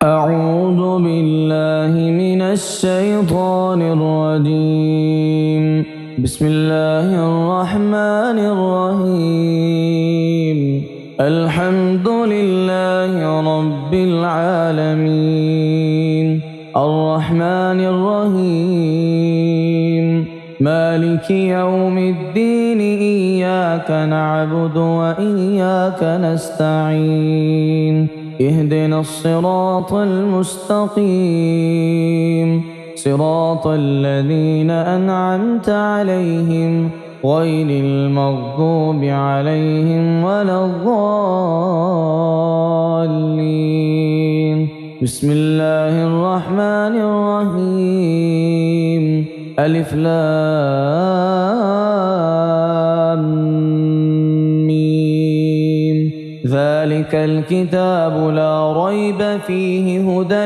أعوذ بالله من الشيطان الرجيم. بسم الله الرحمن الرحيم. الحمد لله رب العالمين الرحمن الرحيم مالك يوم الدين إياك نعبد وإياك نستعين اهدنا الصراط المستقيم صراط الذين أنعمت عليهم غير المغضوب عليهم ولا الضالين. بسم الله الرحمن الرحيم. ألف لام ميم. ذلك الكتاب لا ريب فيه هدى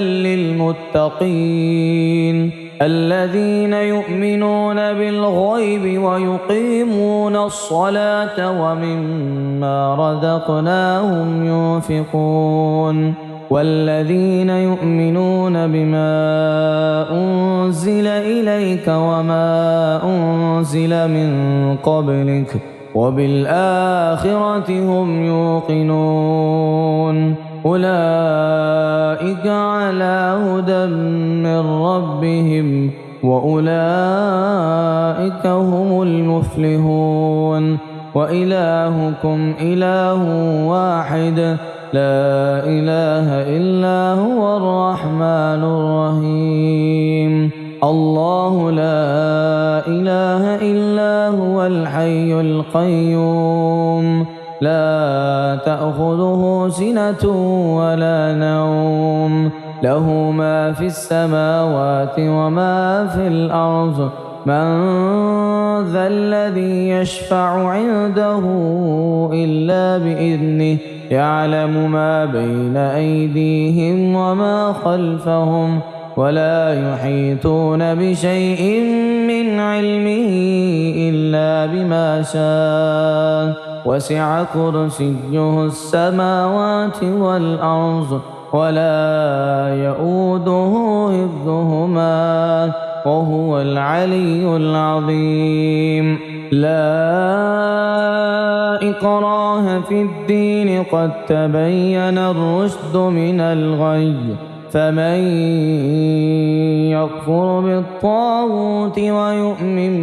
للمتقين الذين يؤمنون بالغيب ويقيمون الصلاة ومما رزقناهم ينفقون والذين يؤمنون بما أنزل إليك وما أنزل من قبلك وبالآخرة هم يوقنون أولئك على هدى من ربهم وأولئك هم المفلحون. وإلهكم إله واحد لا إله إلا هو الرحمن الرحيم. الله لا إله إلا هو الحي القيوم لا تأخذه سنة ولا نوم له ما في السماوات وما في الأرض من ذا الذي يشفع عنده إلا بإذنه يعلم ما بين أيديهم وما خلفهم ولا يحيطون بشيء من علمه إلا بما شاء وسع كرسيه السماوات والأرض ولا يؤوده حفظهما وهو العلي العظيم. لا إكراه في الدين قد تبين الرشد من الغي فمن يكفر بالطاغوت ويؤمن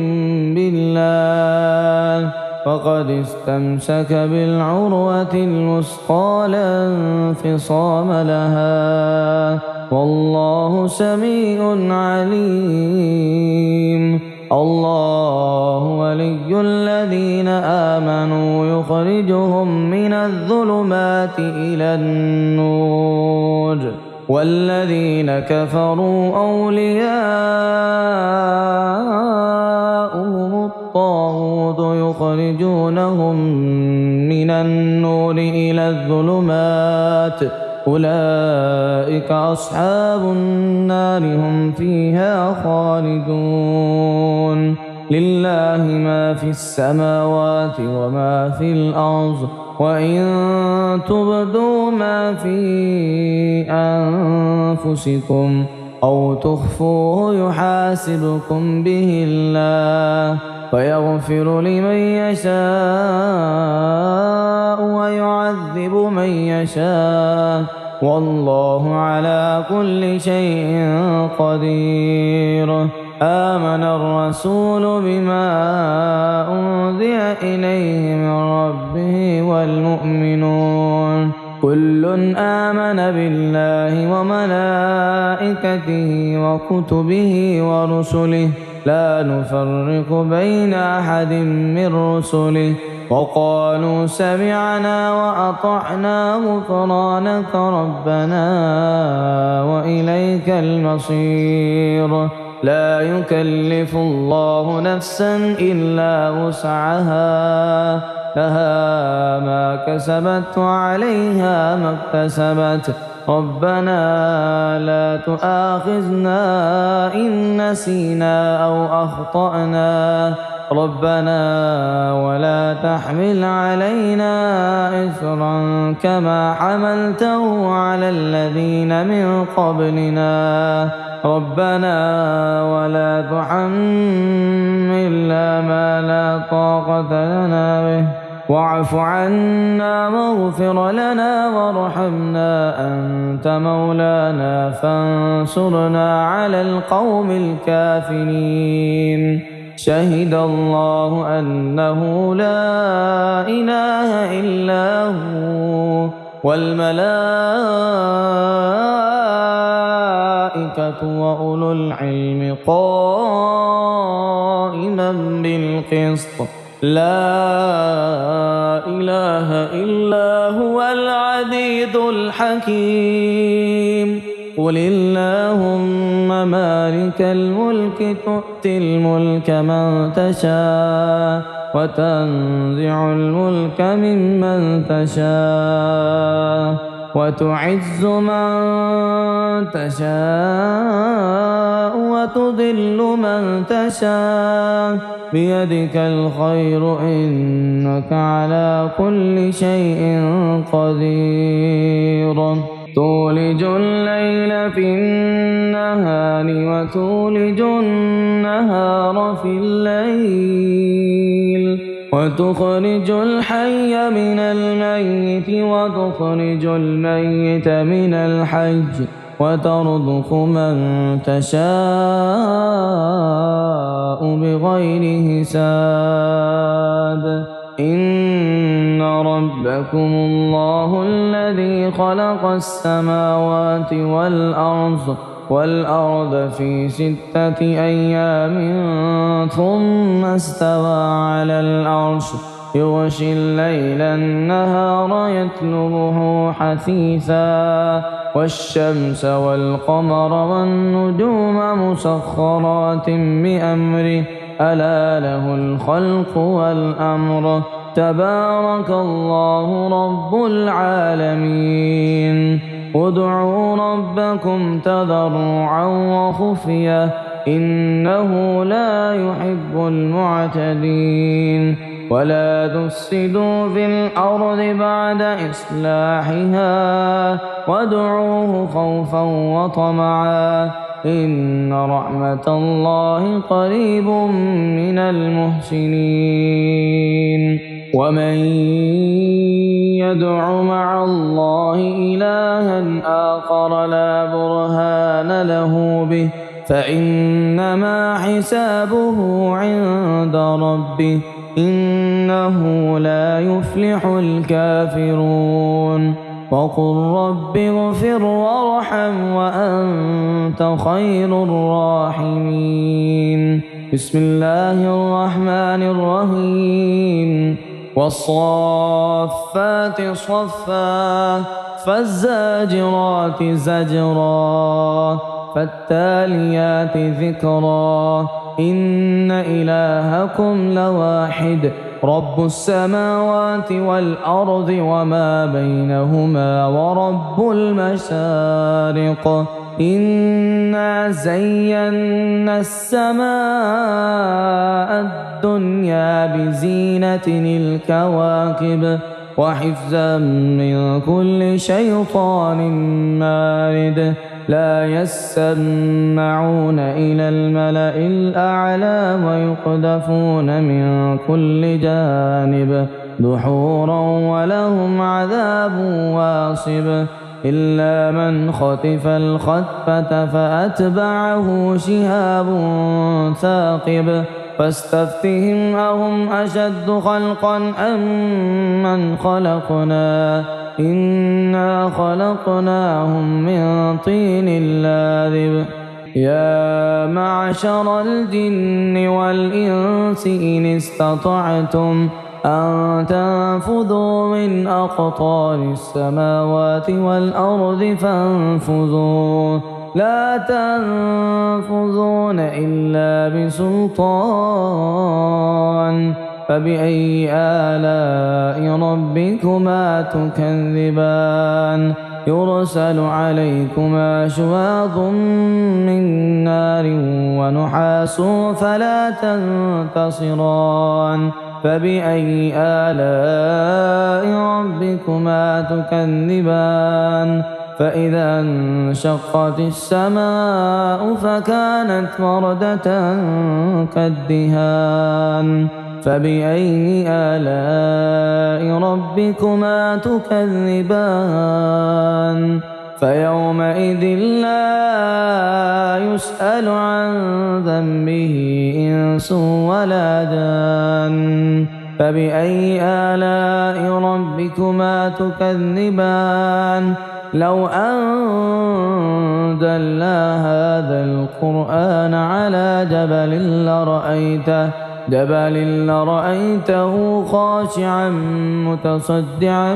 بالله فقد استمسك بالعروة الوثقى لا انفصام لها والله سميع عليم. الله ولي الذين آمنوا يخرجهم من الظلمات إلى النور والذين كفروا أولياؤهم الطاغوت يخرجونهم من النور إلى الظلمات أولئك أصحاب النار هم فيها خالدون. لله ما في السماوات وما في الأرض وإن تبدوا ما في أنفسكم أو تخفوه يحاسبكم به الله فيغفر لمن يشاء ويعذب من يشاء والله على كل شيء قدير. آمن الرسول بما أنزل إليه من ربه والمؤمنون كل آمن بالله وملائكته وكتبه ورسله لا نفرق بين أحد من رسله وقالوا سمعنا وأطعنا غفرانك ربنا وإليك المصير. لا يكلف الله نفسا إلا وسعها لها ما كسبت وعليها ما اكتسبت ربنا لا تؤاخذنا إن نسينا أو أخطأنا ربنا ولا تحمل علينا إصرا كما حملته على الذين من قبلنا ربنا ولا تحملنا ما لا طاقة لنا به واعف عنا واغفر لنا وارحمنا أنت مولانا فانصرنا على القوم الكافرين شهد الله أنه لا إله إلا هو والملائكة وأولو العلم قائما بالقسط لا إله إلا هو العزيز الحكيم قل اللهم مالك الملك تؤتي الملك من تشاء وتنزع الملك ممن تشاء وتعز من تشاء وتذل من تشاء بيدك الخير إنك على كل شيء قدير تولج الليل في النهار وتولج النهار في الليل وتخرج الحي من الميت وتخرج الميت من الحي وترزق من تشاء بغير حساب إن ربكم الله الذي خلق السماوات والأرض في 6 أيام ثم استوى على العرش يغشي الليل النهار يطلبه حثيثا والشمس والقمر والنجوم مسخرات بأمره ألا له الخلق والأمر تبارك الله رب العالمين ادعوا ربكم تضرعا وخفية إنه لا يحب المعتدين ولا تفسدوا في الأرض بعد إصلاحها وادعوه خوفا وطمعا إن رحمة الله قريب من المحسنين ومن يدع مع الله إلها آخر لا برهان له به فإنما حسابه عند ربه إنه لا يفلح الكافرون وقل رب اغفر وارحم وأنت خير الراحمين بسم الله الرحمن الرحيم والصافات صفا فالزاجرات زجرا فالتاليات ذكرا إن إلهكم لواحد رب السماوات والأرض وما بينهما ورب المشارق إنا زينا السماء الدنيا بزينة الكواكب وحفظا من كل شيطان مارد لا يسمعون إلى الملأ الأعلى ويقذفون من كل جانب دحورا ولهم عذاب واصب إلا من خطف الخطفة فأتبعه شهاب ثاقب فاستفتهم أهم أشد خلقا أم من خلقنا إنا خلقناهم من طين لاذب يا معشر الجن والإنس إن استطعتم أن تنفذوا من أقطار السماوات والأرض فانفذوا لا تنفذون إلا بسلطان فبأي آلاء ربكما تكذبان يرسل عليكما شواظ من نار ونحاس فلا تنتصران فبأي آلاء ربكما تكذبان فإذا انشقت السماء فكانت وردة كالدهان فبأي آلاء ربكما تكذبان فيومئذ لا يسأل عن ذنبه إنس ولا جان فبأي آلاء ربكما تكذبان لو أنزلنا هذا القرآن على جبل لرأيته خاشعا متصدعا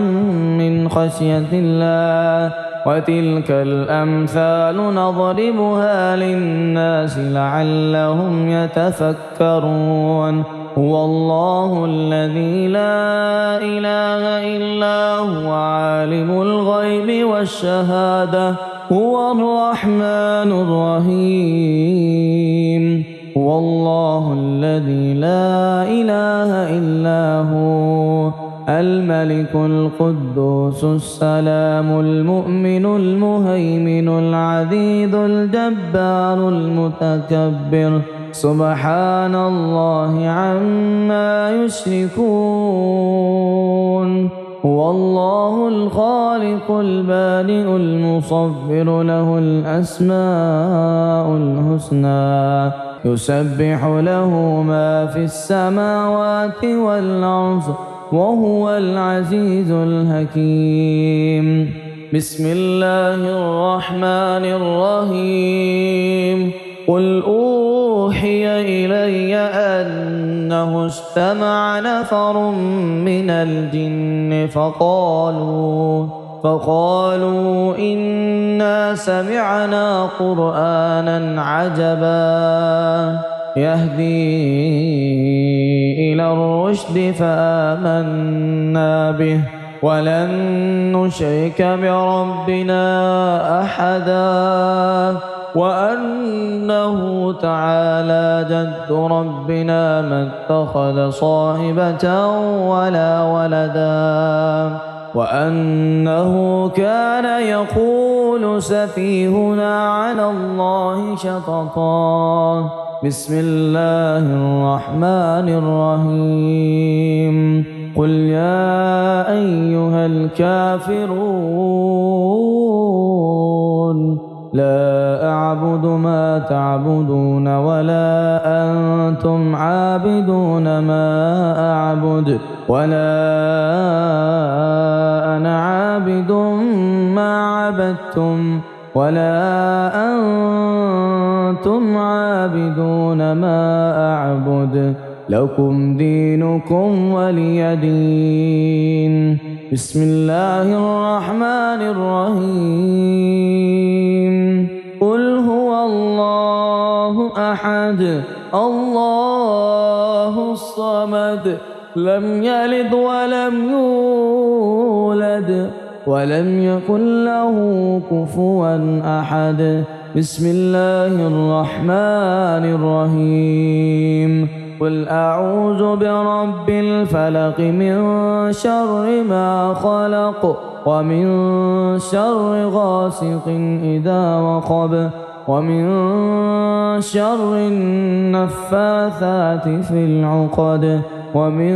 من خشية الله وتلك الأمثال نضربها للناس لعلهم يتفكرون هو الله الذي لا إله إلا هو عالم الغيب والشهادة هو الرحمن الرحيم هو الله الذي لا إله إلا هو الملك القدوس السلام المؤمن المهيمن العزيز الجبار المتكبر سبحان الله عما يشركون هو الله الخالق البارئ المصور له الأسماء الحسنى يسبح له ما في السماوات والأرض وهو العزيز الحكيم بسم الله الرحمن الرحيم قل أوحي إلي أنه استمع نفر من الجن فقالوا إنا سمعنا قرآنا عجبا يهدي إلى الرشد فآمنا به ولن نشرك بربنا أحدا وأنه تعالى جد ربنا ما اتخذ صاحبة ولا ولدا وأنه كان يقول سفيهنا على الله شططا بسم الله الرحمن الرحيم قل يا أيها الكافرون لا أعبد ما تعبدون ولا أنتم عابدون ما أعبد ولا أنا عابد ما عبدتم ولا أنتم عابدون ما أعبد لكم دينكم ولي دين بسم الله الرحمن الرحيم قل هو الله أحد الله الصمد لم يلد ولم يولد ولم يكن له كفوا أحد بسم الله الرحمن الرحيم قل أعوذ برب الفلق من شر ما خلق ومن شر غاسق إذا وقب ومن شر النفاثات في العقد ومن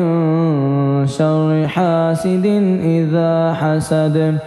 شر حاسد إذا حسد